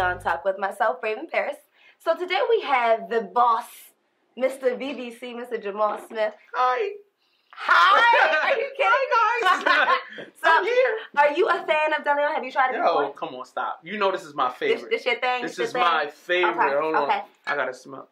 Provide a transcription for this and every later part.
Deleon Talk with myself, Raven Paris. So today we have the boss, Mr. VVC, Mr. Jamal Smith. Hi. Hi! Are you kidding? Hi, guys. So, I'm here. are you a fan of Deleon? Have you tried it before? Yo, come on, stop. You know this is my favorite. This your thing? This is my favorite. Okay. Hold on. Okay. I gotta smell.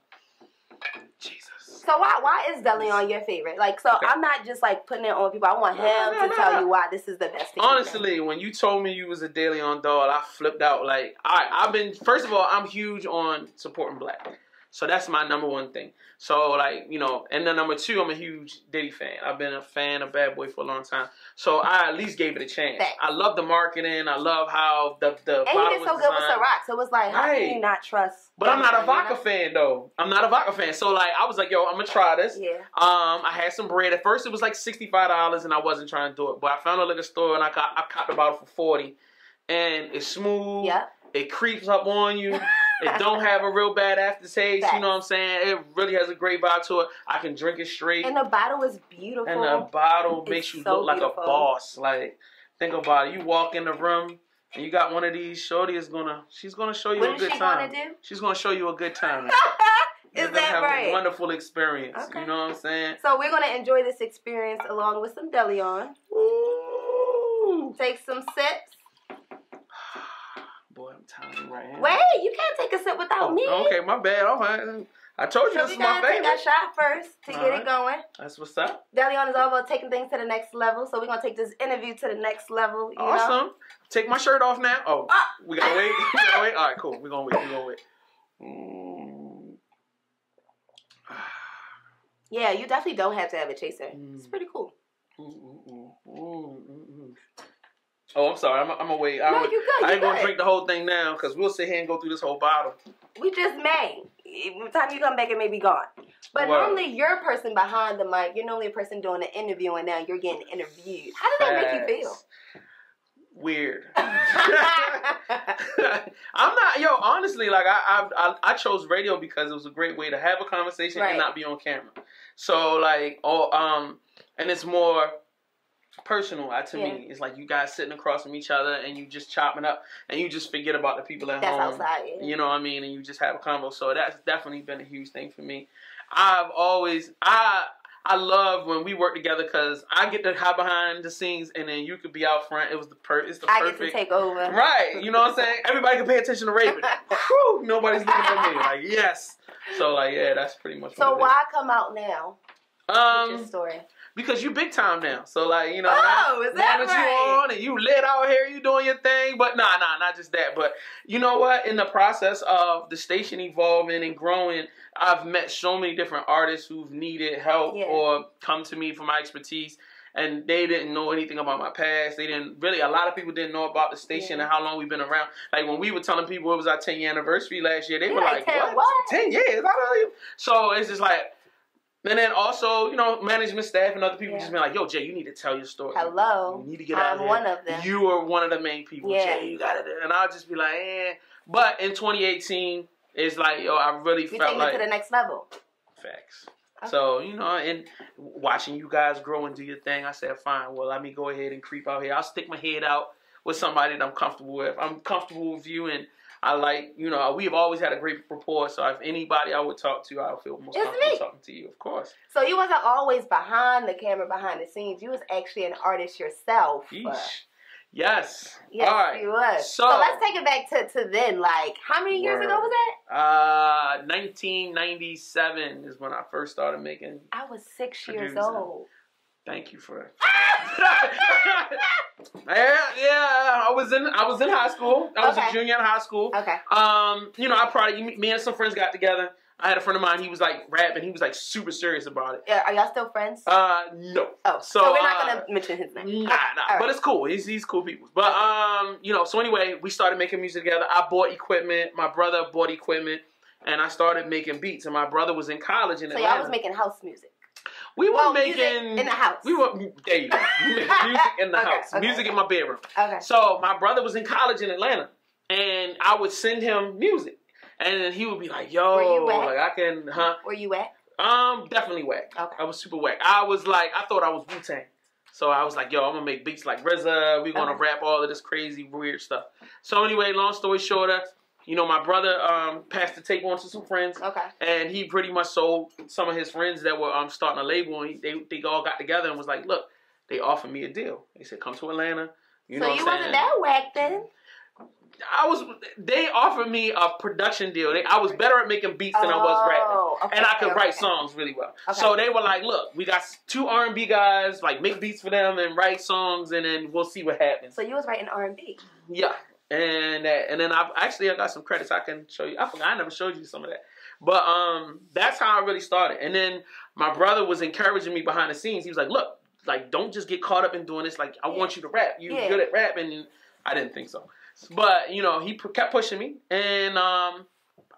Jesus. So why is Deleon your favorite? Like, so Okay. I'm not just like putting it on people. I want him to tell you why this is the best thing. Honestly, when you told me you was a Deleon doll, I flipped out. Like, I've been, first of all, I'm huge on supporting black. So that's my number one thing. So, like, you know, and then number two, I'm a huge Diddy fan. I've been a fan of Bad Boy for a long time. So I at least gave it a chance. Thanks. I love the marketing. I love how the And he did so good with Ciroc. So it was like, how can you not trust? But I'm not a Deleon, vodka fan, though. I'm not a vodka fan. So, like, I was like, yo, I'm going to try this. Yeah. I had some bread. At first, it was like $65, and I wasn't trying to do it. But I found a liquor store, and I caught the bottle for $40. And it's smooth. Yeah. It creeps up on you. It don't have a real bad aftertaste. Facts. You know what I'm saying? It really has a great vibe to it. I can drink it straight. And the bottle is beautiful. And the bottle makes you so look like beautiful. a boss. Like, think about it. You walk in the room and you got one of these. Shorty is she's gonna show you a good time. What is she gonna do? She's gonna show you a good time. Is You're gonna that have right? a wonderful experience. Okay. You know what I'm saying? So we're gonna enjoy this experience along with some Deleon. Ooh. Take some sips. Boy, I'm telling you right now. Wait, you can't take a sip without me. Okay, my bad. All right. I told you So this we is my gotta take favorite. a shot first to All get right. it going. That's what's up. Deleon is all about taking things to the next level, so we're gonna take this interview to the next level. You know? Awesome. Take my shirt off now. Oh, Ah. we gotta wait. We gotta wait. All right, cool. We're gonna wait. We're gonna wait. Yeah, you definitely don't have to have a chaser. It's pretty cool. Oh, I'm sorry. I'm gonna wait. No, you good. I ain't You gonna good. drink the whole thing now because we'll sit here and go through this whole bottle. We just may. By the time you come back, it may be gone. But Word. normally you're a person behind the mic. You're normally a person doing the interview, and now you're getting interviewed. How does that make you feel? Weird. I'm not, yo, honestly, like, I chose radio because it was a great way to have a conversation Right. and not be on camera. So, like, and it's more personal to me. It's like you guys sitting across from each other and you just chopping up and you just forget about the people at home. That's outside, yeah. You know what I mean? And you just have a convo. So that's definitely been a huge thing for me. I love when we work together because I get to hide behind the scenes and then you could be out front. It's the perfect. I get to take over. Right. You know what I'm saying? Everybody can pay attention to Raven. Whew, nobody's looking at me. Like, yes. So, like, yeah, that's pretty much what So it why come out now? What's your is. story? Because you big time now. So, like, you know. Oh, is that now right? you on and you lit out here, you doing your thing. But nah, not just that. But you know what? In the process of the station evolving and growing, I've met so many different artists who've needed help or come to me for my expertise. And they didn't know anything about my past. They didn't really, a lot of people didn't know about the station and how long we've been around. Like when we were telling people it was our 10-year anniversary last year, they were like, what? 10 years? I don't even. So it's just like, and then also, you know, management staff and other people just been like, yo, Jay, you need to tell your story. Hello. You need to get out I'm one of them. You are one of the main people. Yeah. Jay, you got it. And I'll just be like, eh. But in 2018, it's like, yo, I really felt like. You're taking it to the next level. Facts. Okay. So, you know, and watching you guys grow and do your thing, I said, fine, well, let me go ahead and creep out here. I'll stick my head out with somebody that I'm comfortable with. I'm comfortable with you, and I like, you know, we've always had a great rapport, so if anybody I would talk to, I would feel most comfortable talking to you, of course. So you wasn't always behind the camera, behind the scenes. You was actually an artist yourself. Yes. Yes, all right. you was. So let's take it back to then. Like, how many years ago was that? 1997 is when I first started making. I was 6 years old. Thank you for yeah, I was in high school. I was a junior in high school. Okay. You know, me and some friends got together. I had a friend of mine, he was like rapping, he was like super serious about it. Are y'all still friends? No. Oh, so we're not gonna mention his name. Nah. But it's cool. He's cool people. But you know, so anyway, we started making music together. I bought equipment, my brother bought equipment, and I started making beats. And my brother was in college in Atlanta. So y'all was making house music. We were making in the house. There you go. Music in the house. Music in my bedroom. Okay. So my brother was in college in Atlanta, and I would send him music, and then he would be like, "Yo, were you whack? like I can, huh? Were you whack? Definitely whack. Okay. I was super whack. I was like, I thought I was Wu-Tang. So I was like, yo, I'm gonna make beats like RZA. We're gonna rap all of this crazy weird stuff. So anyway, long story shorter, you know, my brother passed the tape on to some friends. Okay. And he pretty much sold some of his friends that were starting a label, and they all got together and was like, look, they offered me a deal. They said, come to Atlanta. You know what I'm saying? So you wasn't that whack then? They offered me a production deal. I was better at making beats than I was rapping. Okay, and I could write songs really well. Okay. So they were like, look, we got 2 R&B guys, like make beats for them and write songs, and then we'll see what happens. So you was writing R&B? Yeah. And then I got some credits I can show you. I forgot, I never showed you some of that. But that's how I really started. And then my brother was encouraging me behind the scenes. He was like, look, like, don't just get caught up in doing this. Like, I want you to rap. You're good at rapping. And I didn't think so. But, you know, he kept pushing me, and I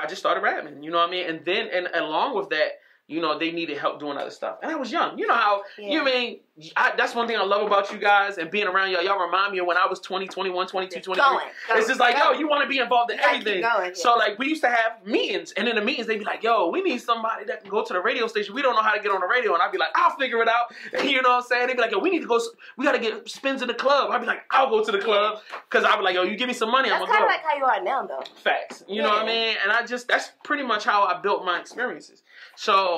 just started rapping, you know what I mean? And then, and along with that, you know, they needed help doing other stuff. And I was young. You know how, you mean, that's one thing I love about you guys and being around y'all. Y'all remind me of when I was 20, 21, 22, 23. It's just like, yo, you want to be involved in everything. So, like, we used to have meetings. And in the meetings, they'd be like, yo, we need somebody that can go to the radio station. We don't know how to get on the radio. And I'd be like, I'll figure it out. And you know what I'm saying? They'd be like, yo, we got to get spins in the club. I'd be like, I'll go to the club. Because I'd be like, yo, you give me some money, I'm going to go. That's kind of like how you are now, though. Facts. You know what I mean? And that's pretty much how I built my experiences. So,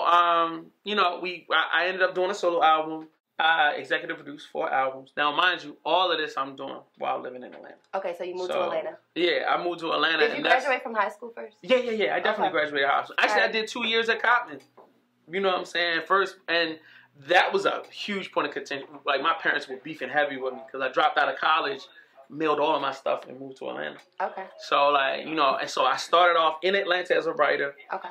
you know, I ended up doing a solo album. I executive produced 4 albums. Now, mind you, all of this I'm doing while living in Atlanta. Okay, so you moved to Atlanta. Yeah, I moved to Atlanta. Did you graduate from high school first? Yeah. I definitely graduated high school. Actually, I did 2 years at Cottman. You know what I'm saying? First, and that was a huge point of contention. Like, my parents were beefing heavy with me because I dropped out of college, mailed all of my stuff, and moved to Atlanta. Okay. So, like, you know, and so I started off in Atlanta as a writer. Okay.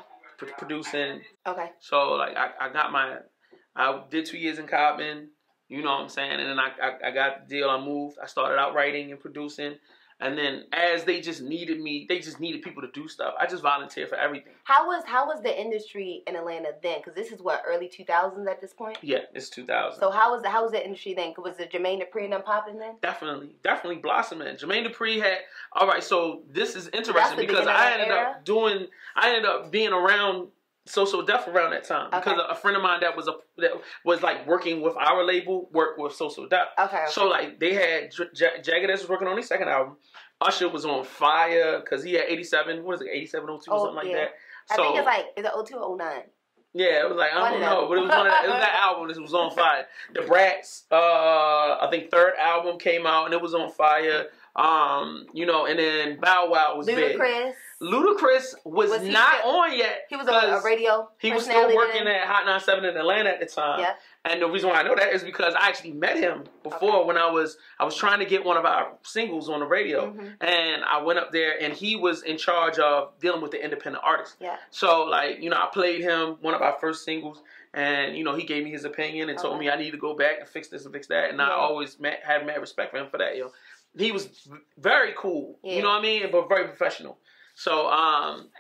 Producing. Okay. So, like, I did 2 years in Cottman, you know what I'm saying? And then I got the deal, I moved. I started out writing and producing. And then as they just needed me, they just needed people to do stuff. I just volunteered for everything. How was the industry in Atlanta then? Because this is what, early 2000s at this point? Yeah, it's 2000. So how was the industry then? Was it Jermaine Dupri and them popping then? Definitely blossoming. Jermaine Dupri had, all right, so this is interesting because I ended up being around So Def around that time because a friend of mine that was like working with our label worked with So Def. Okay. So like they had Jagged Edge was working on his second album. Usher was on fire because he had 87. What is it? 87, 02 or something like that. So, I think it's like, is it 02 or 09? Yeah, it was like, I don't know, but it was it was that album that was on fire. The Bratz, I think 3rd album came out and it was on fire. You know, and then Bow Wow was big. Ludacris was not on yet. He was on a radio. He was still working at Hot 97 in Atlanta at the time. Yeah. And the reason why I know that is because I actually met him before when I was trying to get one of our singles on the radio. And I went up there and he was in charge of dealing with the independent artists. Yeah. So like, you know, I played him one of our first singles and, you know, he gave me his opinion and told me I need to go back and fix this and fix that. And I always had mad respect for him for that, yo. He was very cool, you know what I mean? But very professional. So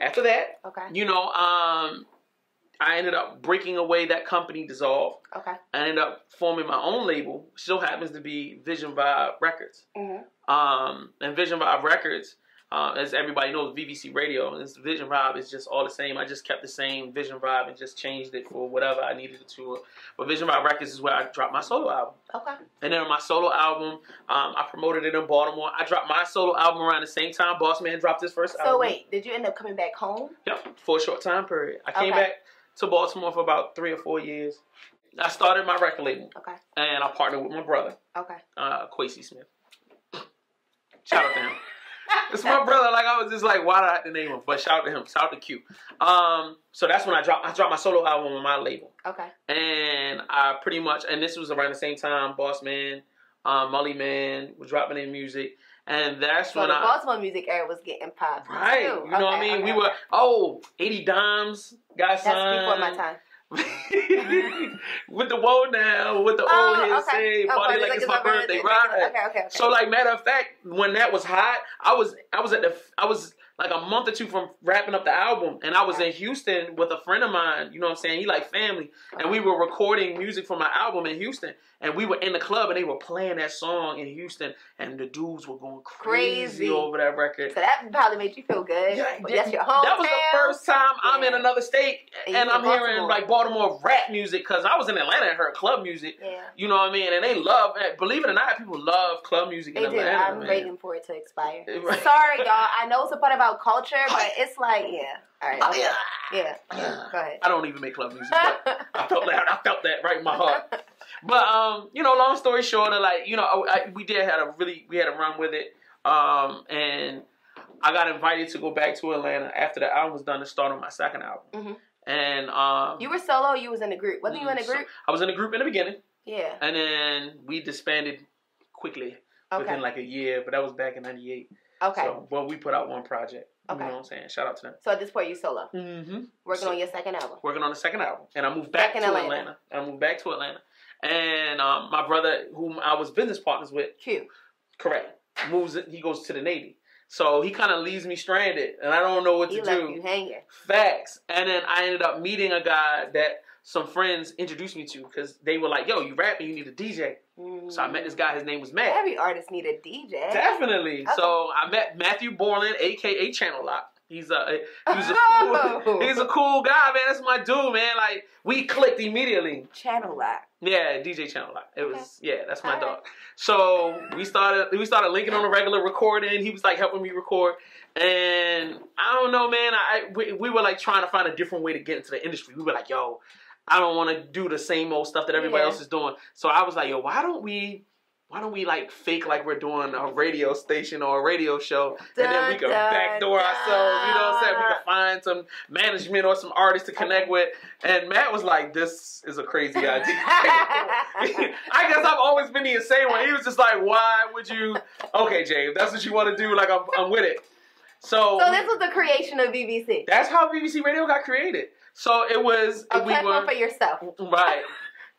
after that, you know, I ended up breaking away. That company dissolved. Okay. I ended up forming my own label. Still happens to be Vision Vibe Records. And Vision Vibe Records, as everybody knows, VVC Radio. And Vision Vibe is just all the same. I just kept the same Vision Vibe and just changed it for whatever I needed it to. But Vision Vibe Records is where I dropped my solo album. Okay. And then on my solo album, I promoted it in Baltimore. I dropped my solo album around the same time Boss Man dropped his first album. So wait, did you end up coming back home? Yep, for a short time period. I came back to Baltimore for about 3 or 4 years. I started my record label. Okay. And I partnered with my brother. Okay. Quasi Smith. Shout out to him. It's my brother. Like, I was just like, why did I have to name him? But shout out to him. Shout out to Q. So that's when I dropped my solo album on my label. Okay. And I pretty much, and this was around the same time, Boss Man, Mully Man was dropping their music. And that's when the Baltimore music era was getting popped. Right. Too. You know what I mean? We were, 80 Dimes got signed. That's before my time. With the Whoa Now, with the old hits, say party like it's my birthday, right? Okay. So like, matter of fact, when that was hot, I was like a month or two from wrapping up the album, and I was in Houston with a friend of mine. You know what I'm saying? He like family, and we were recording music for my album in Houston, and we were in the club, and they were playing that song in Houston, and the dudes were going crazy over that record. So that probably made you feel good. Yeah, that's your hometown. That was the first time I'm in another state, and I'm hearing like Baltimore rap music, because I was in Atlanta and heard club music. Yeah. You know what I mean? And they love, believe it or not, people love club music in Atlanta. I'm waiting for it to expire. Sorry, y'all. I know it's a part about about culture, but it's like, all right, okay. Yeah. Go ahead. I don't even make club music, but I felt that right in my heart. But long story short, like, we had a run with it, and I got invited to go back to Atlanta after the album was done to start on my second album. Mm-hmm. And you were solo. Or you was in a group. Wasn't you in a group? I was in a group in the beginning. Yeah. And then we disbanded quickly within like a year, but that was back in '98. Okay. So, we put out one project. Okay. You know what I'm saying? Shout out to them. So at this point, you solo. Mm-hmm. Working on your second album. Working on the second album, and I moved back to Atlanta. And my brother, whom I was business partners with, Q. Correct. He goes to the Navy. So he kind of leaves me stranded, and I don't know what to do. He left you hanging. Facts. And then I ended up meeting a guy that some friends introduced me to because they were like, yo, you rapping, you need a DJ. Mm. So I met this guy, his name was Matt. Every artist need a DJ. Definitely. Okay. So I met Matthew Borland, a.k.a. Channel Lock. He's a cool guy, man. That's my dude, man. Like, we clicked immediately. Channel Lock. Yeah, DJ Channel Lock. That's my dog. So we started linking on a regular recording. He was like helping me record. And I don't know, man. We were like trying to find a different way to get into the industry. We were like, yo, I don't want to do the same old stuff that everybody else is doing. So I was like, yo, why don't we like fake like we're doing a radio station or a radio show, and then we can backdoor ourselves, you know what I'm saying? We can find some management or some artists to connect with. And Matt was like, this is a crazy idea. I guess I've always been the insane one. He was just like, why would you? Okay, James, that's what you want to do. Like, I'm with it. So this was the creation of VVC. That's how VVC Radio got created. So it was a platform for yourself. Right.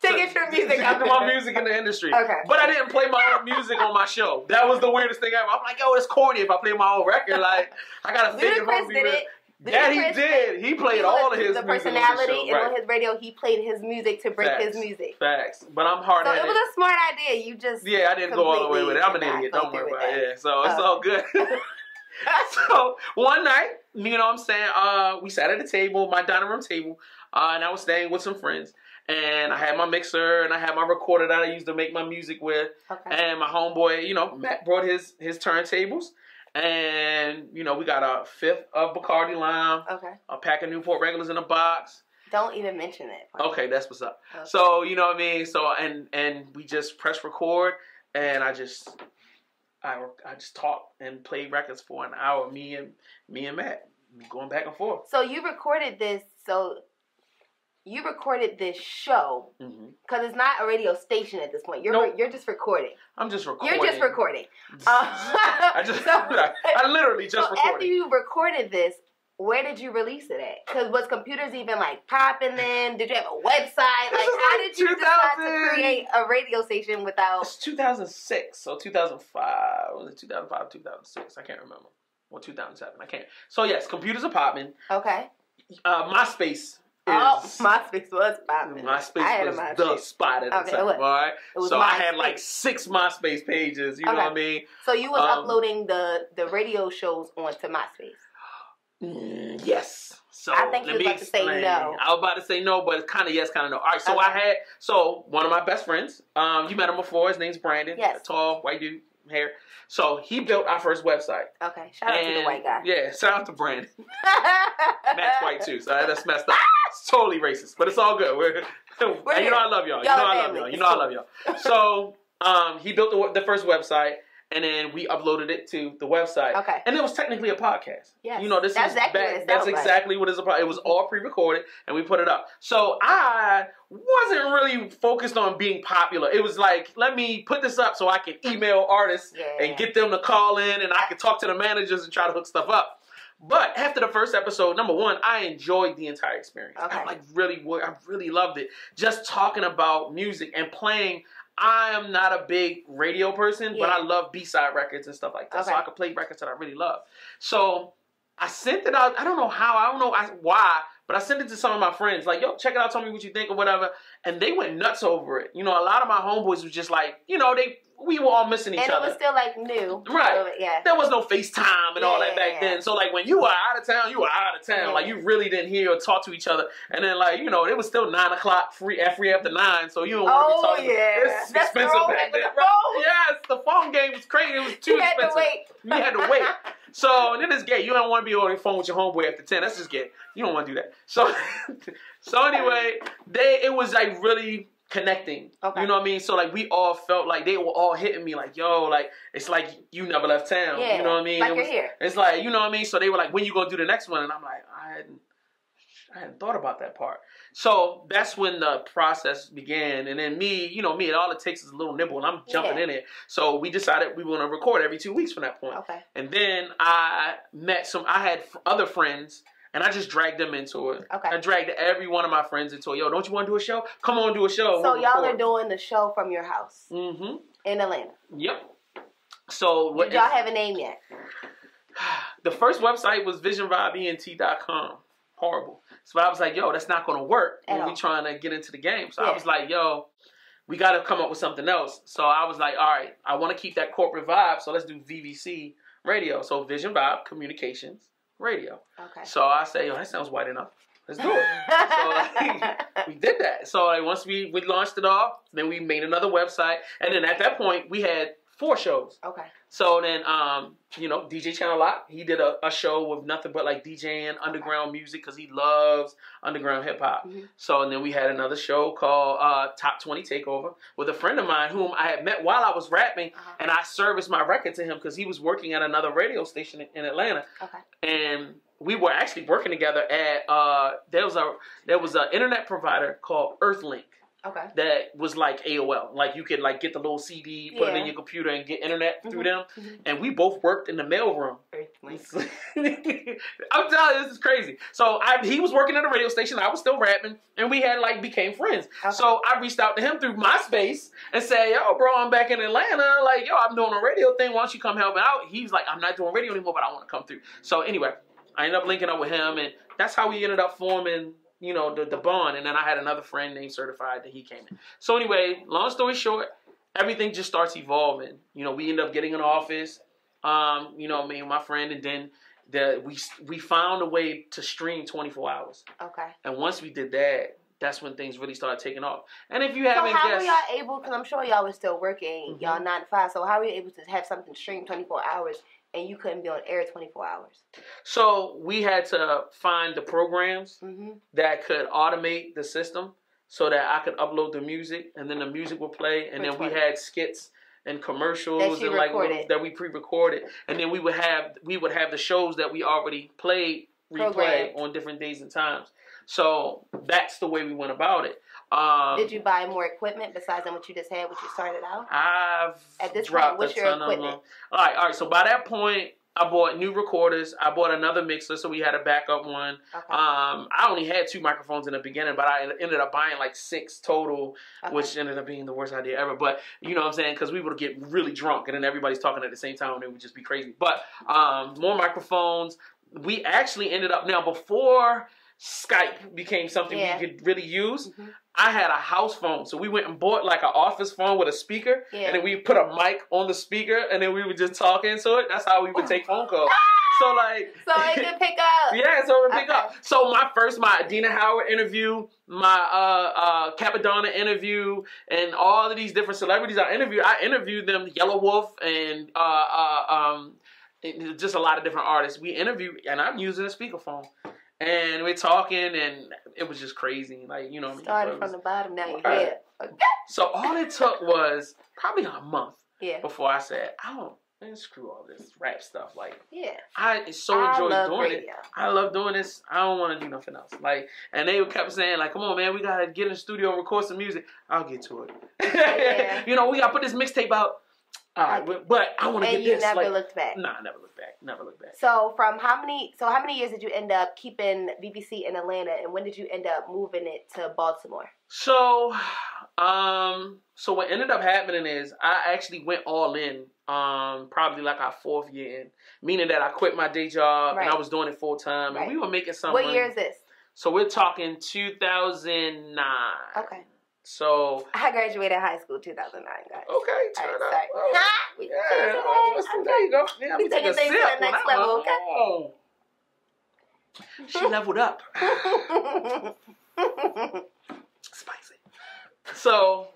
To get your music out there. My music in the industry. Okay. But I didn't play my own music on my show. That was the weirdest thing ever. I'm like, yo, it's corny if I play my own record. Like, I gotta think if I'm did it. Yeah, he did. He played all of his music. The personality and on his radio, he played his music to break his music. Facts. But I'm hard-headed. So it was a smart idea. You just I didn't go all the way with it. I'm an idiot. Don't worry about it. Yeah, so it's all good. So one night, you know what I'm saying, we sat at a table, my dining room table, and I was staying with some friends. And I had my mixer and I had my recorder that I used to make my music with. Okay. And my homeboy, Matt brought his turntables. And, we got a fifth of Bacardi Lime. Okay. A pack of Newport regulars in a box. Don't even mention that part. Okay, that's what's up. Okay. So, you know what I mean? So, and we just pressed record. And I just talked and played records for an hour. Me and Matt. Going back and forth. So you recorded this, You recorded this show because it's not a radio station at this point. You're just recording. I'm just recording. You're just recording. I literally just recorded. After you recorded this, where did you release it at? Because was computers even like popping then? Did you have a website? Like, how did you decide to create a radio station without? It's 2006, so 2005. Was it 2005, 2006? I can't remember. Or 2007. I can't. So yes, computers are popping. Okay. MySpace. MySpace was popping. MySpace was the spot at the time, all right? So I had like 6 MySpace pages, you know what I mean? So you was uploading the radio shows onto MySpace? Yes. So I think you were about to say no. I was about to say no, but it's kind of yes, kind of no. All right, so one of my best friends, you met him before, his name's Brandon. Yes. Tall, white dude, hair. So he built our first website. Okay, shout out to the white guy. Yeah, shout out to Brandon. Matt's white too, so that's messed up. It's totally racist, but it's all good. I love y'all. You know I love y'all. So he built the first website, and then we uploaded it to the website. Okay. And it was technically a podcast. Yes. That's exactly what it's about. It was all pre-recorded, and we put it up. So I wasn't really focused on being popular. It was like, let me put this up so I can email artists and get them to call in, and I can talk to the managers and try to hook stuff up. But after the first episode, number one, I enjoyed the entire experience. Okay. I really loved it. Just talking about music and playing. I am not a big radio person, but I love B-side records and stuff like that. Okay. So I could play records that I really love. So I sent it out. I don't know how. I don't know why. But I sent it to some of my friends. Like, yo, check it out. Tell me what you think or whatever. And they went nuts over it. A lot of my homeboys was just like, we were all missing each other. And it was still, like, new. Right. There was no FaceTime and all that back then. So, like, when you were out of town, you were out of town. Like, you really didn't hear or talk to each other. And then, like, it was still 9 o'clock, free after 9. So, you don't want to be talking. It's expensive back then. Yes, the phone game was crazy. It was too expensive. You had to wait. So, and then it's gay. You don't want to be on the phone with your homeboy after 10. That's just gay. You don't want to do that. So, so anyway, it was like really connecting. Okay. You know what I mean? So like we all felt like they were all hitting me like, yo, like it's like you never left town. Yeah, you know what I mean? Like you're here. It's like, you know what I mean? So they were like, when you gonna do the next one? And I'm like, I hadn't thought about that part. So that's when the process began. And then me, all it takes is a little nibble and I'm jumping in it. So we decided we were going to record every 2 weeks from that point. Okay. And then I had other friends and I just dragged them into it. Okay. I dragged every one of my friends into it. Yo, don't you want to do a show? Come on, do a show. So y'all are doing the show from your house. Mm-hmm. In Atlanta. Yep. So did y'all have a name yet? The first website was visionvibent.com. Horrible. So I was like, yo, that's not going to work when we trying to get into the game. So I was like, yo, we got to come up with something else. So I was like, all right, I want to keep that corporate vibe. So let's do VVC Radio. So Vision Vibe Communications Radio. Okay. So I say, yo, that sounds white enough. Let's do it. So we did that. So like, once we launched it off, then we made another website. And then at that point, we had 4 shows. Okay. So then, DJ Channel Lock, he did a show with nothing but like DJing underground music because he loves underground hip hop. Mm-hmm. So and then we had another show called Top 20 Takeover with a friend of mine whom I had met while I was rapping, and I serviced my record to him because he was working at another radio station in Atlanta. Okay. And we were actually working together at there was an internet provider called Earthlink. Okay. That was like AOL. Like you could like get the little CD, put it in your computer, and get internet through them. Mm-hmm. And we both worked in the mailroom. I'm telling you, this is crazy. So he was working at a radio station. I was still rapping, and we had like became friends. Okay. So I reached out to him through MySpace and said, "Yo, bro, I'm back in Atlanta. Like, yo, I'm doing a radio thing. Why don't you come help me out?" He was like, "I'm not doing radio anymore, but I want to come through." So anyway, I ended up linking up with him, and that's how we ended up forming, the bond. And then I had another friend named Certified that he came in. So anyway, long story short, everything just starts evolving. We end up getting an office, me and my friend, and then we found a way to stream 24 hours. Okay. And once we did that, that's when things really started taking off. And if you haven't guessed... So how were y'all able, because I'm sure y'all were still working, y'all 9 to 5, so how were you able to have something stream 24 hours and you couldn't be on air 24 hours? So we had to find the programs that could automate the system so that I could upload the music, and then the music would play, and then we had skits and commercials that we pre-recorded, and then we would have the shows that we already played replay on different days and times. So that's the way we went about it. Did you buy more equipment besides than what you just had, what you started out? At this point, what's your equipment? All right. So by that point, I bought new recorders. I bought another mixer, so we had a backup one. Okay. I only had 2 microphones in the beginning, but I ended up buying like 6 total, which ended up being the worst idea ever. But you know what I'm saying? Because we would get really drunk, and then everybody's talking at the same time, and it would just be crazy. But more microphones. We actually ended up, now before Skype became something we could really use, I had a house phone. So we went and bought like an office phone with a speaker, and then we put a mic on the speaker, and then we would just talk into it. That's how we would take phone calls. So it could pick up. Yeah, so it would pick up. So my Adina Howard interview, my Capadonna interview, and all of these different celebrities I interviewed them, Yellow Wolf, and just a lot of different artists. We interviewed, and I'm using a speakerphone. And we're talking, and it was just crazy. Started from the bottom, now you're here. Okay. So all it took was probably a month before I said, screw all this rap stuff. I enjoy doing it. I love doing this. I don't want to do nothing else. And they kept saying, come on, man, we got to get in the studio and record some music. I'll get to it. Yeah. We got to put this mixtape out. All right, but I want to get this. And you never looked back? Nah, I never looked back. Never looked back. So how many years did you end up keeping VBC in Atlanta, and when did you end up moving it to Baltimore? So what ended up happening is I actually went all in probably like our 4th year in, meaning that I quit my day job and I was doing it full time, and we were making some money. What year is this? So we're talking 2009. Okay. So I graduated high school 2009, guys. Okay, turn up. There you go. Yeah, we taking things to the next level, okay? Oh. She leveled up. Spicy. So,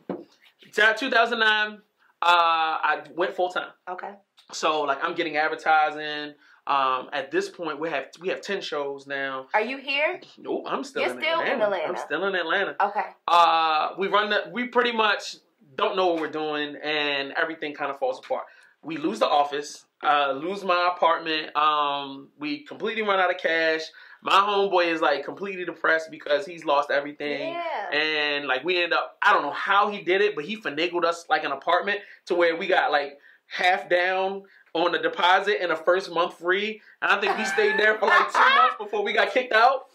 2009, I went full time. Okay. So, I'm getting advertising. At this point, we have 10 shows now. Are you here? Nope, I'm still in Atlanta. I'm still in Atlanta. Okay. We pretty much don't know what we're doing, and everything kind of falls apart. We lose the office, lose my apartment. We completely run out of cash. My homeboy is like completely depressed because he's lost everything. Yeah. And like we end up, I don't know how he did it, but he finagled us like an apartment to where we got like half down on the deposit and the first month free. And I think we stayed there for like 2 months before we got kicked out.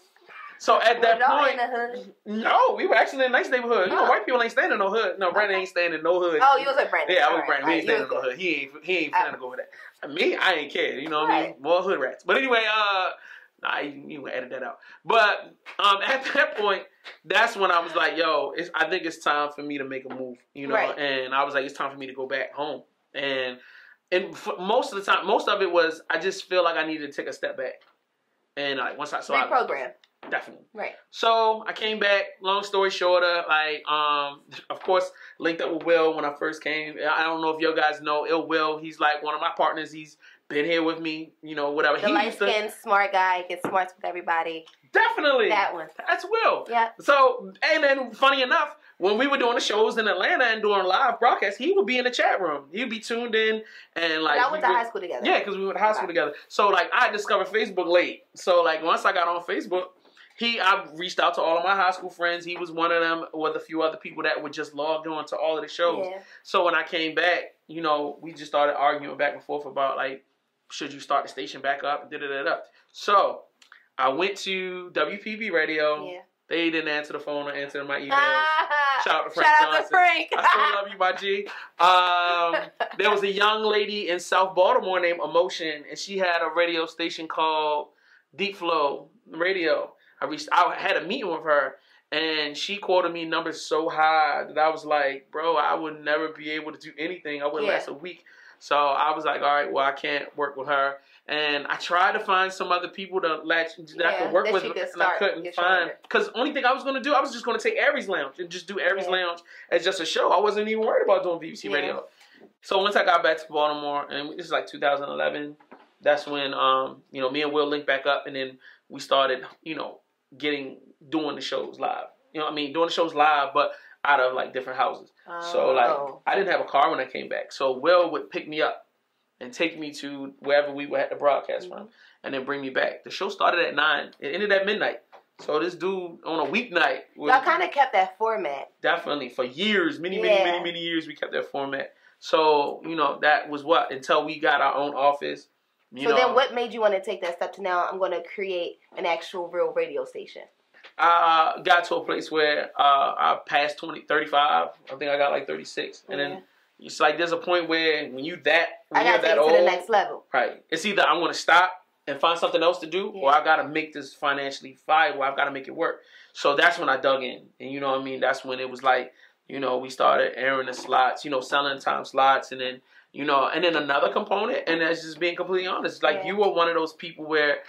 So at that point, in the hood? No, we were actually in a nice neighborhood. You know, white people ain't staying in no hood. No, Brandon ain't staying in no hood. Oh, you was with Brandon. Yeah, I was Brandon. We ain't staying in no hood. He ain't trying to go with that. Me, I ain't care. You know what I mean? More hood rats. But anyway, you edit that out. But at that point, that's when I was like, yo, I think it's time for me to make a move. You know, and I was like, it's time for me to go back home. And for most of the time, most of it was I just feel like I needed to take a step back. And like once I saw reprogram. Definitely. Right. So I came back, long story shorter, like, of course, linked up with Will when I first came. I don't know if you guys know Will. He's like one of my partners. He's been here with me, you know, whatever. The light-skinned, smart guy, gets smarts with everybody. Definitely. That one. That's Will. Yeah. So, and then funny enough, when we were doing the shows in Atlanta and doing live broadcasts, he would be in the chat room. He'd be tuned in and like. Y'all went to high school together. Yeah, because we went to high school together. So like I discovered Facebook late. So like once I got on Facebook, I reached out to all of my high school friends. He was one of them with a few other people that would just log on to all of the shows. Yeah. So when I came back, you know, we just started arguing back and forth about like, should you start the station back up? Da-da-da-da. So I went to WPB Radio. Yeah. They didn't answer the phone or answer my emails. Shout out to Frank Johnson. I still love you, my G. There was a young lady in South Baltimore named Emotion, and she had a radio station called Deep Flow Radio. I had a meeting with her, and she quoted me numbers so high that I was like, bro, I would never be able to do anything. I wouldn't last a week. So I was like, all right, well, I can't work with her. And I tried to find some other people that I could work with, and I couldn't find. Because the only thing I was going to do, I was just going to take Aries Lounge and just do Aries Lounge as just a show. I wasn't even worried about doing VVC Radio. So once I got back to Baltimore, and this is like 2011, that's when, you know, me and Will linked back up, and then we started, you know, doing the shows live. You know what I mean? Doing the shows live, but out of like different houses. So like I didn't have a car when I came back. So Will would pick me up and take me to wherever we had to broadcast from, and then bring me back. The show started at 9. It ended at midnight. So this dude on a weeknight. Y'all kind of kept that format. Definitely. For years, many years, we kept that format. So, you know, that was until we got our own office. Then what made you want to take that step to now I'm going to create an actual real radio station? I got to a place where I passed 35. I think I got like 36. And then it's like there's a point where when I got to take it to the next level. Right. It's either I'm going to stop and find something else to do, or I got to make this financially viable. I've got to make it work. So that's when I dug in. And you know what I mean? That's when it was like, you know, we started airing the slots, you know, selling time slots, and then, you know, and then another component, and that's just being completely honest. Like you were one of those people where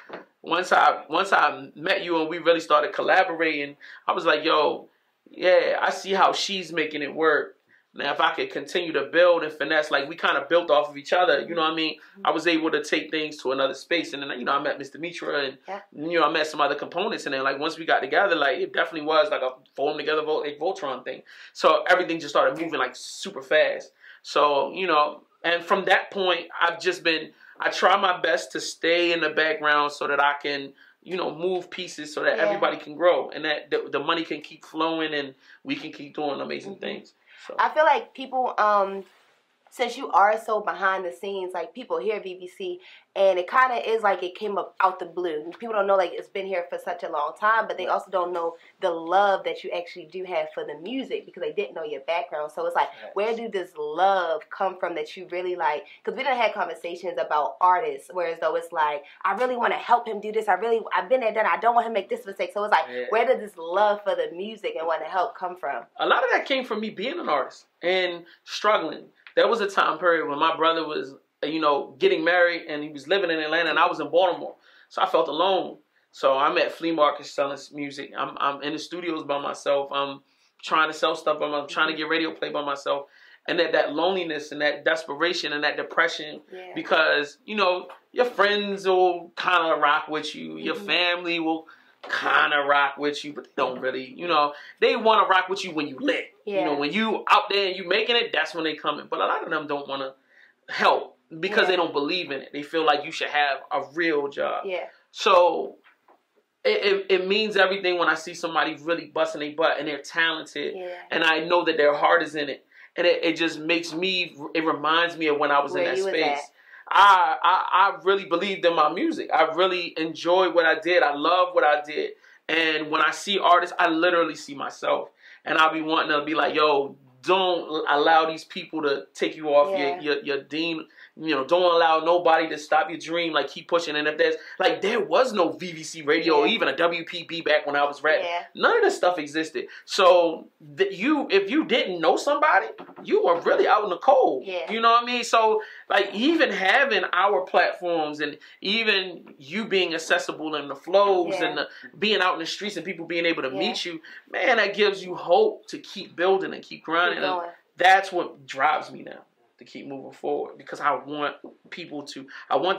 once I met you and we really started collaborating, I was like, yo, yeah, I see how she's making it work. Now, if I could continue to build and finesse, like we kind of built off of each other, you know what I mean? I was able to take things to another space. And then, you know, I met Mr. Mitra and, you know, I met some other components. And then, like, once we got together, like, it definitely was like a form together, like Voltron thing. So everything just started moving like super fast. So, you know, and from that point, I try my best to stay in the background so that I can, you know, move pieces so that everybody can grow and that the money can keep flowing and we can keep doing amazing things. So. I feel like people, since you are so behind the scenes, like people hear VVC and it kind of is like it came up out the blue. People don't know like it's been here for such a long time, but they also don't know the love that you actually do have for the music because they didn't know your background. So it's like, where do this love come from that you really like? Because we done had conversations about artists, whereas though it's like, I really want to help him do this. I've been there, done. I don't want him to make this mistake. So it's like, where did this love for the music and want to help come from? A lot of that came from me being an artist and struggling. There was a time period when my brother was, you know, getting married and he was living in Atlanta and I was in Baltimore. So I felt alone. So I'm at flea markets selling music. I'm in the studios by myself. I'm trying to sell stuff. I'm trying to get radio play by myself. and that loneliness and that desperation and that depression because, you know, your friends will kind of rock with you. Your family will kind of rock with you, but they don't really, you know, they want to rock with you when you lit. Yeah. You know, when you out there and you making it, that's when they coming. But a lot of them don't want to help because they don't believe in it. They feel like you should have a real job. Yeah. So it means everything when I see somebody really busting their butt and they're talented and I know that their heart is in it. And it just makes me, it reminds me of when I was in that space. I really believed in my music. I really enjoyed what I did. I love what I did. And when I see artists, I literally see myself. And I'll be wanting to be like, yo, don't allow these people to take you off your dean. You know, don't allow nobody to stop your dream. Like, keep pushing. And if there's, like, there was no VVC Radio or even a WPB back when I was rapping. Yeah. None of this stuff existed. So, if you didn't know somebody, you were really out in the cold. Yeah. You know what I mean? So, like, even having our platforms and even you being accessible in the flows and being out in the streets and people being able to meet you, man, that gives you hope to keep building and keep grinding. And that's what drives me now. To keep moving forward because I want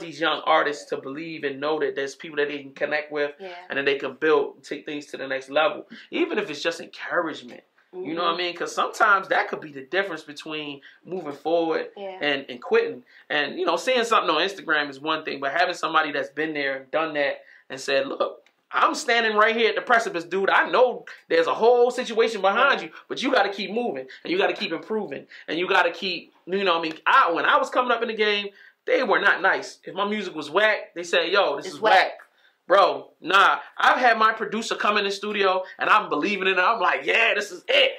these young artists to believe and know that there's people that they can connect with and that they can build and take things to the next level, even if it's just encouragement. You know what I mean? Because sometimes that could be the difference between moving forward and quitting. And, you know, seeing something on Instagram is one thing, but having somebody that's been there and done that and said, look, I'm standing right here at the precipice, dude. I know there's a whole situation behind you, but you got to keep moving and you got to keep improving and you got to keep, you know what I mean? When I was coming up in the game, they were not nice. If my music was whack, they say, yo, this is whack. Bro, nah. I've had my producer come in the studio and I'm believing in it. I'm like, yeah, this is it.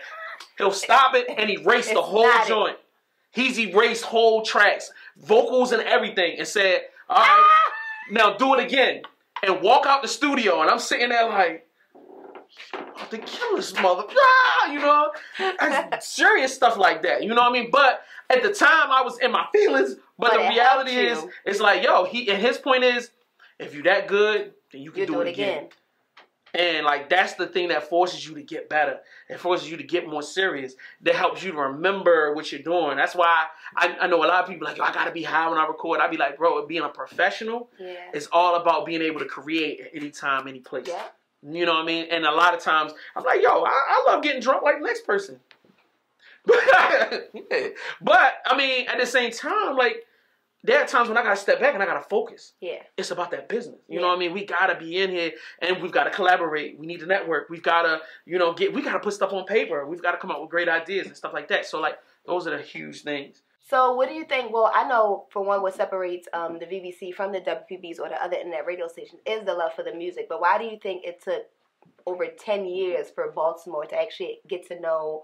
He'll stop it and erase the whole joint. He's erased whole tracks, vocals and everything and said, all right, now do it again. And walk out the studio, and I'm sitting there like, I'm about to kill this mother, you know? Serious stuff like that, you know what I mean? But at the time, I was in my feelings, but the reality is, it's like, yo, and his point is, if you're that good, then you can do it again. And, like, that's the thing that forces you to get better. It forces you to get more serious. That helps you to remember what you're doing. That's why I know a lot of people like, yo, I got to be high when I record. I be like, bro, being a professional is all about being able to create at any time, any place. Yeah. You know what I mean? And a lot of times, I'm like, yo, I love getting drunk like the next person. But, I mean, at the same time, like, there are times when I got to step back and I got to focus. Yeah. It's about that business. You know what I mean? We got to be in here and we've got to collaborate. We need to network. We've got to, you know, we got to put stuff on paper. We've got to come up with great ideas and stuff like that. So, like, those are the huge things. So, what do you think? Well, I know, for one, what separates the VVC from the WPBs or the other internet radio stations is the love for the music. But why do you think it took over 10 years for Baltimore to actually get to know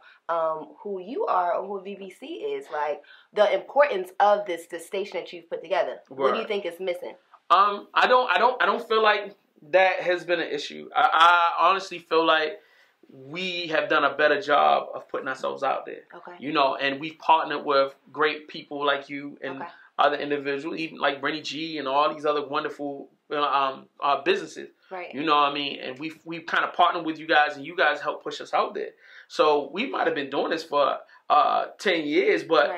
who you are or who VVC is? Like, the importance of the station that you've put together. Right. What do you think is missing? I don't feel like that has been an issue. I honestly feel like we have done a better job of putting ourselves out there. Okay. You know, and we've partnered with great people like you and other individuals, even like Rennie G and all these other wonderful businesses. Right. You know what I mean? And we've kind of partnered with you guys, and you guys help push us out there. So we might have been doing this for 10 years, but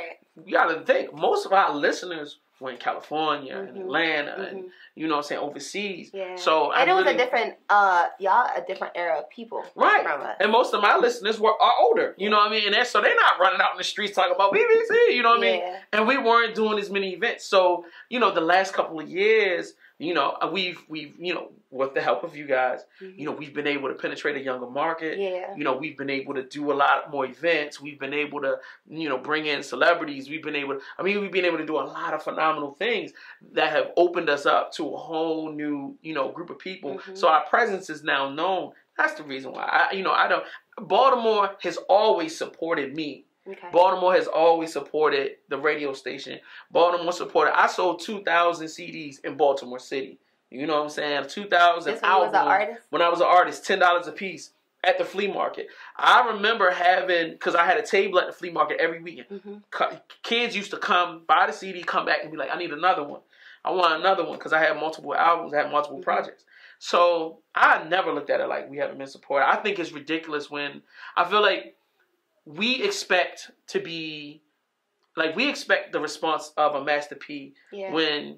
you got to think, most of our listeners were in California and Atlanta and, you know what I'm saying, overseas. Yeah. So and it was a different, a different era of people. Right. From us. And most of my listeners are older, you know what I mean? And so they're not running out in the streets talking about VVC, you know what I mean? And we weren't doing as many events. So, you know, the last couple of years, you know, we've you know, with the help of you guys, you know, we've been able to penetrate a younger market. Yeah. You know, we've been able to do a lot more events. We've been able to, you know, bring in celebrities. We've been able to do a lot of phenomenal things that have opened us up to a whole new, you know, group of people. So our presence is now known. That's the reason why. Baltimore has always supported me. Okay. Baltimore has always supported the radio station. Baltimore supported. I sold 2,000 CDs in Baltimore City. You know what I'm saying? 2,000 albums. When I was an artist, $10 a piece at the flea market. I remember having, because I had a table at the flea market every weekend. Kids used to come, buy the CD, come back and be like, I need another one. I want another one, because I had multiple albums, I had multiple projects. So I never looked at it like we haven't been supported. I think it's ridiculous when I feel like we expect to be like we expect the response of a Master P when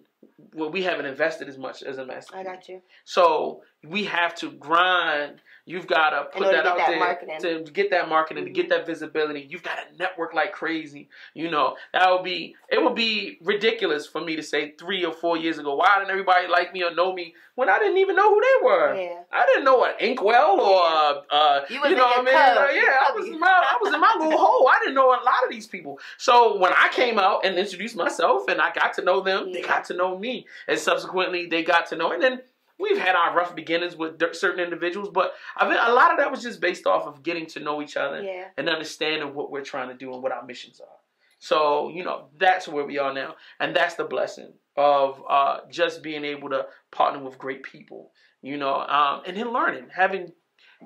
we haven't invested as much as a Master P. I got you. So we have to grind. You've got to put that out there to get that marketing, to get that visibility. You've got to network like crazy. You know, it would be ridiculous for me to say 3 or 4 years ago, why didn't everybody like me or know me when I didn't even know who they were? Yeah. I didn't know what Inkwell or you know what I mean? I was in my little hole. I didn't know a lot of these people. So when I came out and introduced myself and I got to know them, they got to know me, and subsequently they got to know. And then we've had our rough beginnings with certain individuals, but I mean, a lot of that was just based off of getting to know each other and understanding what we're trying to do and what our missions are. So, you know, that's where we are now. And that's the blessing of just being able to partner with great people, you know, and then learning, having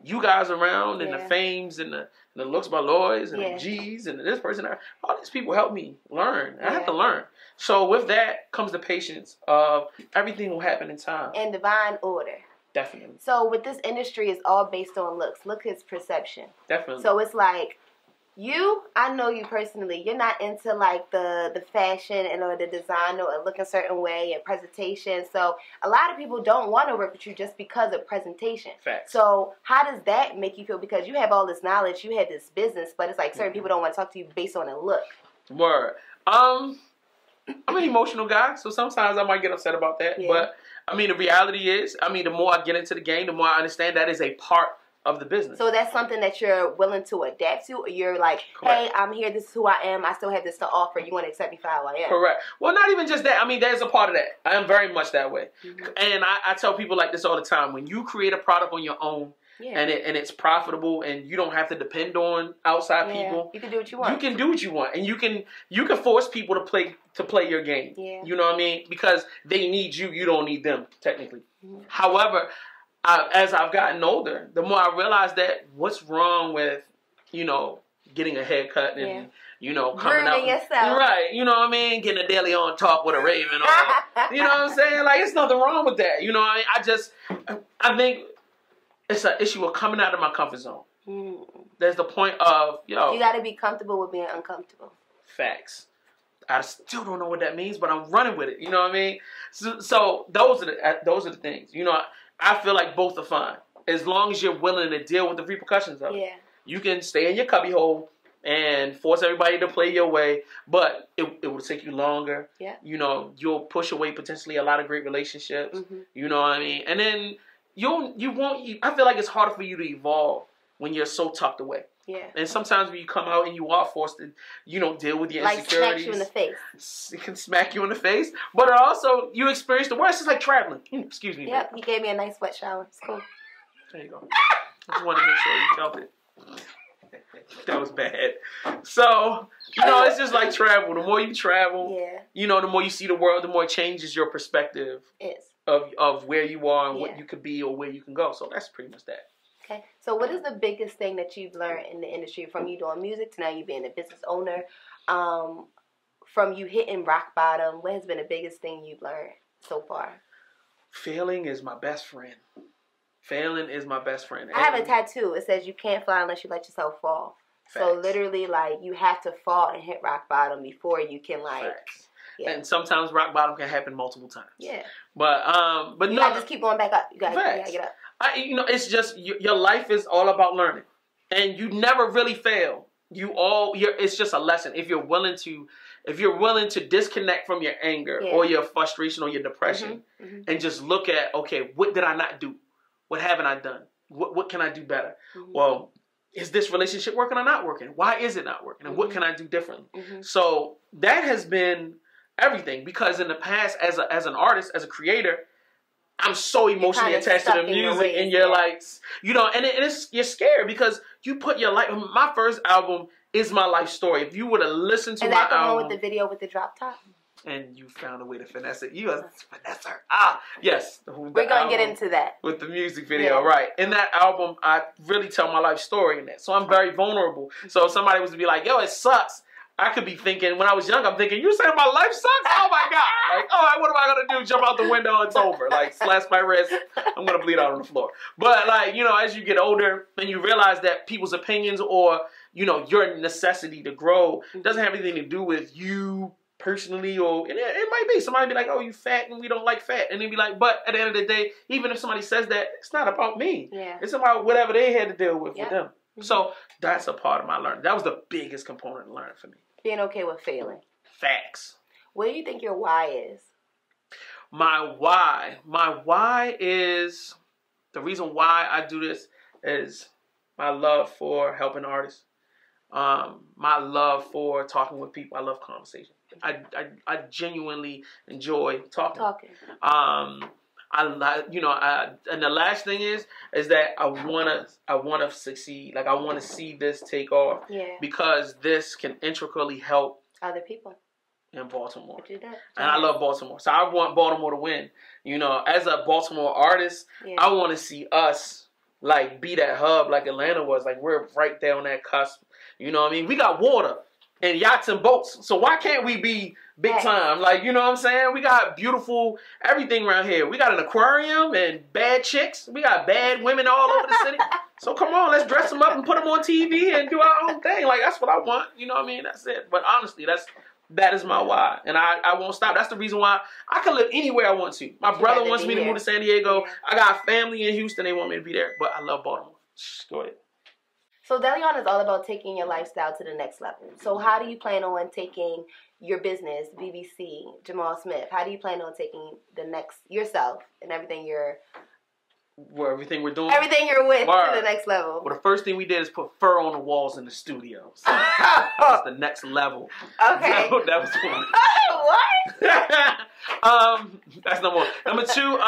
you guys around and the Fames and the Looks by Lloyds and the G's and this person. All these people help me learn. I have to learn. So with that comes the patience of everything will happen in time. And divine order. Definitely. So with this industry, it's all based on looks. Look is perception. Definitely. So it's like, I know you personally, you're not into like the fashion and or the design or look a certain way and presentation. So a lot of people don't want to work with you just because of presentation. Facts. So how does that make you feel? Because you have all this knowledge, you have this business, but it's like certain people don't want to talk to you based on a look. Word. I'm an emotional guy, so sometimes I might get upset about that. But I mean, the reality is, the more I get into the game, the more I understand that is a part of the business. So that's something that you're willing to adapt to, or you're like, hey, I'm here, this is who I am, I still have this to offer, you want to accept me for how I am. Correct. Well, not even just that. I mean, there's a part of that. I am very much that way. And I tell people like this all the time. When you create a product on your own, and it's profitable, and you don't have to depend on outside people. You can do what you want. You can do what you want, and you can force people to play your game. Yeah. You know what I mean? Because they need you. You don't need them, technically. However, as I've gotten older, the more I realize that what's wrong with, you know, getting a haircut and you know, coming out yourself. Right, you know what I mean? Getting a Deleon talk with a raven on. You know what I'm saying? Like, it's nothing wrong with that. You know, I think it's an issue of coming out of my comfort zone. There's the point of, you got to be comfortable with being uncomfortable. Facts. I still don't know what that means, but I'm running with it. You know what I mean? So those are the things. You know, I feel like both are fine as long as you're willing to deal with the repercussions of it. Yeah. You can stay in your cubbyhole and force everybody to play your way, but it will take you longer. Yeah. You know, you'll push away potentially a lot of great relationships. You know what I mean? And then I feel like it's harder for you to evolve when you're so tucked away. Yeah. And sometimes when you come out and you are forced to, you know, deal with your insecurities. Like smack you in the face. It can smack you in the face. But also, you experience the worst. It's like traveling. Excuse me. Yep, he gave me a nice wet shower. It's cool. There you go. I just wanted to make sure you felt it. That was bad. So, you know, it's just like travel. The more you travel, you know, the more you see the world, the more it changes your perspective of where you are and what you could be or where you can go. So that's pretty much that. Okay. So what is the biggest thing that you've learned in the industry, from you doing music to now you being a business owner, from you hitting rock bottom? What has been the biggest thing you've learned so far? Failing is my best friend. Failing is my best friend. I have a tattoo. It says you can't fly unless you let yourself fall. Facts. So literally, like, you have to fall and hit rock bottom before you can, like... Facts. Yeah. And sometimes rock bottom can happen multiple times. Yeah. But you gotta just keep going back up. You gotta get up. You know, it's just your life is all about learning, and you never really fail. It's just a lesson. If you're willing to disconnect from your anger or your frustration or your depression, and just look at, okay, what did I not do? What haven't I done? What can I do better? Well, is this relationship working or not working? Why is it not working? And what can I do differently? So that has been everything, because in the past, as an artist, as a creator, I'm so emotionally attached to the music, and you're like, you know, and you're scared because you put your life. My first album is my life story. If you would have listened to my album, the one with the video with the drop top, and you found a way to finesse it, you a finesser. Ah, yes, we're gonna get into that with the music video, right? In that album, I really tell my life story in that, so I'm very vulnerable. So if somebody was to be like, "Yo, it sucks," I could be thinking, when I was young, I'm thinking, you saying my life sucks? Oh my God. Like, all right, what am I going to do? Jump out the window, it's over. Like, slash my wrist, I'm going to bleed out on the floor. But like, you know, as you get older and you realize that people's opinions or, you know, your necessity to grow doesn't have anything to do with you personally, or it might be. Somebody be like, oh, you fat and we don't like fat. And they'd be like, but at the end of the day, even if somebody says that, it's not about me. Yeah. It's about whatever they had to deal with them. So that's a part of my learning. That was the biggest component of learning for me. Being okay with failing. Facts. What do you think your why is? My why is, the reason why I do this is my love for helping artists. My love for talking with people. I love conversation. I genuinely enjoy talking. And the last thing is that I wanna succeed. Like, I wanna see this take off. Yeah. Because this can intricately help other people in Baltimore. Do that. And I love Baltimore. So I want Baltimore to win. You know, as a Baltimore artist, I want to see us like be that hub like Atlanta was. Like, we're right there on that cusp. You know what I mean? We got water and yachts and boats. So why can't we be big time? Like, you know what I'm saying? We got beautiful everything around here. We got an aquarium and bad chicks. We got bad women all over the city. So come on, let's dress them up and put them on TV and do our own thing. Like, that's what I want. You know what I mean? That's it. But honestly, that is my why. And I won't stop. That's the reason why I can live anywhere I want to. My brother wants me to move to San Diego. I got family in Houston. They want me to be there. But I love Baltimore. Go ahead. So Deleon is all about taking your lifestyle to the next level. So how do you plan on taking your business, VVC, Jamal Smith? How do you plan on taking yourself and everything you're doing? Everything you're with to the next level. Well, the first thing we did is put fur on the walls in the studio. So that's the next level. Okay. That was one. What? That's number one. Number two,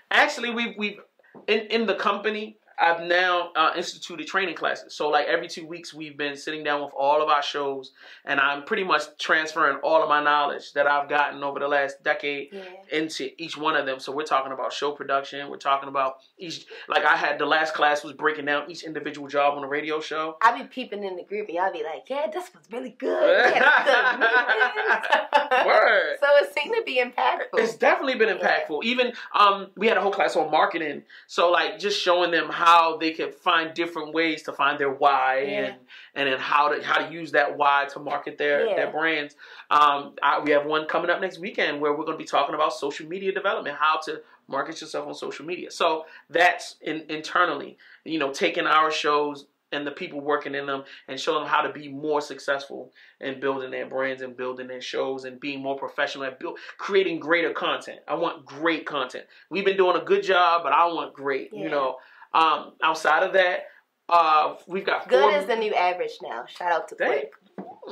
actually, we've in the company, I've now instituted training classes. So like every 2 weeks, we've been sitting down with all of our shows, and I'm pretty much transferring all of my knowledge that I've gotten over the last decade into each one of them. So we're talking about show production. We're talking about the last class was breaking down each individual job on a radio show. I'll be peeping in the group, and y'all be like, yeah, this was really good. Word. So it seemed to be impactful. It's definitely been impactful. Even we had a whole class on marketing. So like just showing them how they could find different ways to find their why and then how to use that why to market their brands. We have one coming up next weekend where we're going to be talking about social media development, how to market yourself on social media. So that's internally, you know, taking our shows and the people working in them and showing them how to be more successful in building their brands and building their shows and being more professional at creating greater content. I want great content. We've been doing a good job, but I want great, you know. Outside of that, we've got good is the new average now. Shout out to Quick.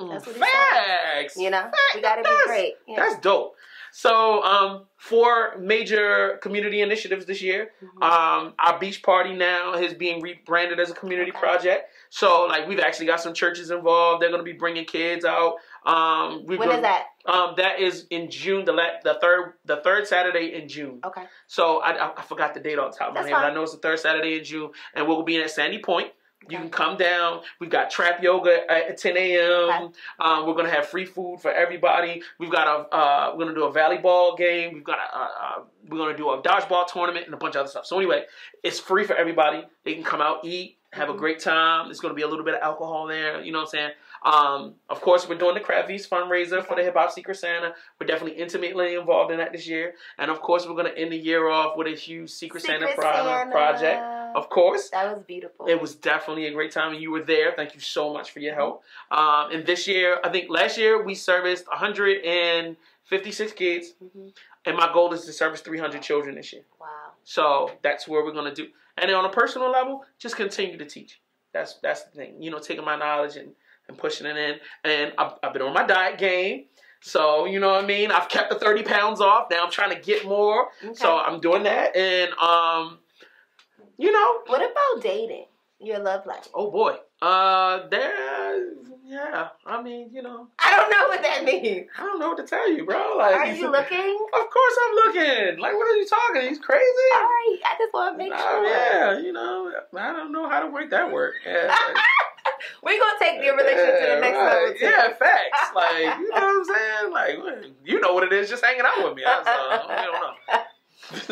That's what Facts. You know, we gotta be great. Yeah. That's dope. So, 4 major community initiatives this year. Our beach party now is being rebranded as a community project. So, like, we've actually got some churches involved. They're going to be bringing kids out. When is that? That is in June, the third Saturday in June. Okay. So I forgot the date on top of my head, but I know it's the third Saturday in June, and we'll be in at Sandy Point. Okay. You can come down. We've got trap yoga at 10 a.m. Okay. We're gonna have free food for everybody. We've got we're gonna do a volleyball game. We've got we're gonna do a dodgeball tournament and a bunch of other stuff. So anyway, it's free for everybody. They can come out, eat, have a great time. There's gonna be a little bit of alcohol there. You know what I'm saying? Of course, we're doing the Crab Feast fundraiser for the Hip Hop Secret Santa. We're definitely intimately involved in that this year. And of course, we're going to end the year off with a huge Secret Santa project. Of course. That was beautiful. It was definitely a great time, and you were there. Thank you so much for your help. And this year, I think last year, we serviced 156 kids. And my goal is to service 300 children this year. Wow. So that's where we're going to do. And then on a personal level, just continue to teach. That's the thing. You know, taking my knowledge and pushing it in. And I've been on my diet game. So, you know what I mean? I've kept the 30 pounds off. Now I'm trying to get more. Okay. So I'm doing that. And, you know. What about dating? Your love life? Oh, boy. Yeah. I mean, you know. I don't know what that means. I don't know what to tell you, bro. Like, are you looking? Of course I'm looking. Like, what are you talking? He's crazy? All right. I just want to make sure. Yeah, you know. I don't know how to make that work. Yeah. We're going to take your relationship to the next level, too. Yeah, facts. Like, you know what I'm saying? Like, you know what it is, just hanging out with me. We don't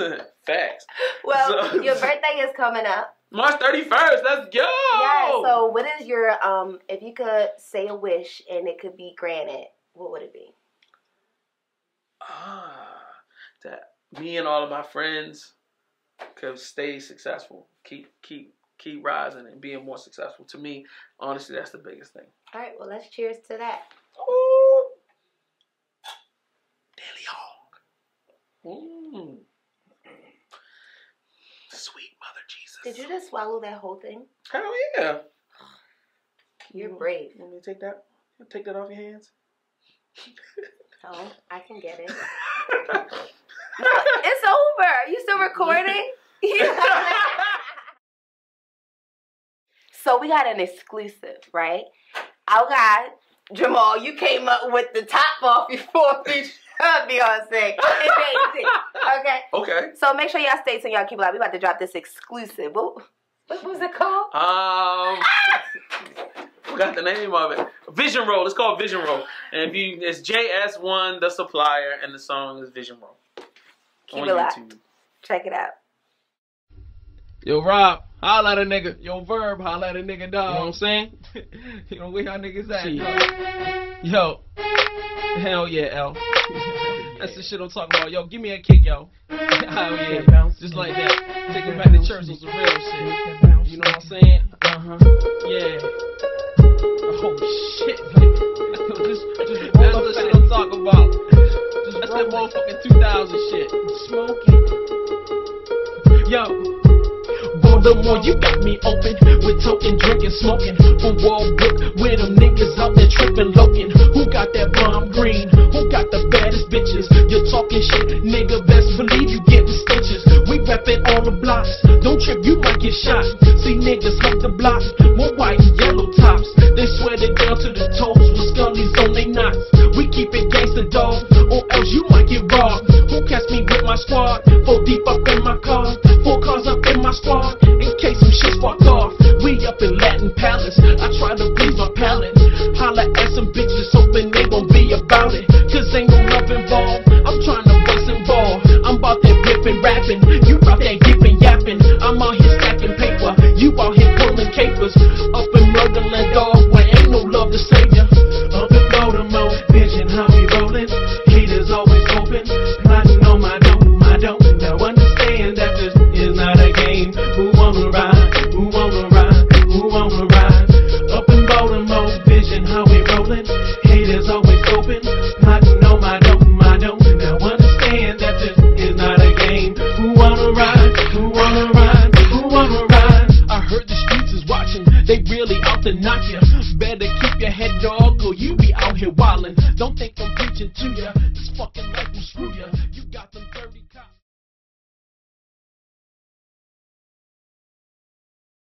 know. Facts. Well, your birthday is coming up. March 31st, let's go! Yeah, so what is your, if you could say a wish and it could be granted, what would it be? That me and all of my friends could stay successful, keep rising and being more successful. To me, honestly, that's the biggest thing. All right, well, let's cheers to that. Ooh. Deleon. Sweet Mother Jesus. Did you just swallow that whole thing? Hell yeah. You're brave. Want me to take that? Take that off your hands? No, I can get it. No, it's over. Are you still recording? So we got an exclusive, right? Our guy, Jamal, you came up with the top off before featuring Beyonce. Okay. So make sure y'all stay tuned. Y'all keep like we about to drop this exclusive. What was it called? Forgot the name of it. Vision Roll. It's called Vision Roll. And it's JS-1, Tha Supplier, and the song is Vision Roll. Keep it locked. Check it out. Yo, Rob, holla at a nigga. Yo, Verb, holla at a nigga, dog. You know what I'm saying? You know where y'all niggas at? Yo. Hell yeah, L. That's the shit I'm talking about. Yo, give me a kick, yo. Hell yeah. Just like that. Take it back to church on some real shit. You know what I'm saying? Yeah. Oh, shit. That's the shit I'm talking about. That's that motherfucking 2000 shit. Smoking. Yo. Baltimore, you got me open with token, drinking, smoking. From Walbrook, where them niggas out there tripping, loking. Who got that bomb green? Who got the baddest bitches? You're talking shit, nigga, best believe you get the stitches. We reppin' all the blocks. Don't trip, you might get shot. See niggas like the block, more white and yellow tops. They swear they down to the toes with scullies on they knots. We keep it gangsta, dog, or else you might get robbed. Who catch me with my squad? 4 deep up in my car, 4 cars up in my squad. In case some shit spark off, we up in Latin Palace. I try to please my palate. Holla at some bitches, hoping they gon' be about it. Cause ain't no love involved. I'm trying to bust and ball. I'm about that rippin', rapping. You out there yippin', yapping. I'm out here stacking paper. You out here pulling capers. Up in Murderland, dog, where ain't no love to save ya. Up in Baltimore, bitchin' how we rollin'. Haters always open. Plotting on my don't. Now understand that this is not a game. Who wanna ride? Who wanna ride? Who wanna ride? Up in Baltimore, vision how we rollin'. Haters always open. Plotting on my don't. Now understand that this is not a game. Who wanna ride? Who wanna ride? Who wanna ride? I heard the streets is watching. They really out to knock ya. Better keep your head, dog, or you be out here wildin'. Don't think I'm preaching to ya. This fucking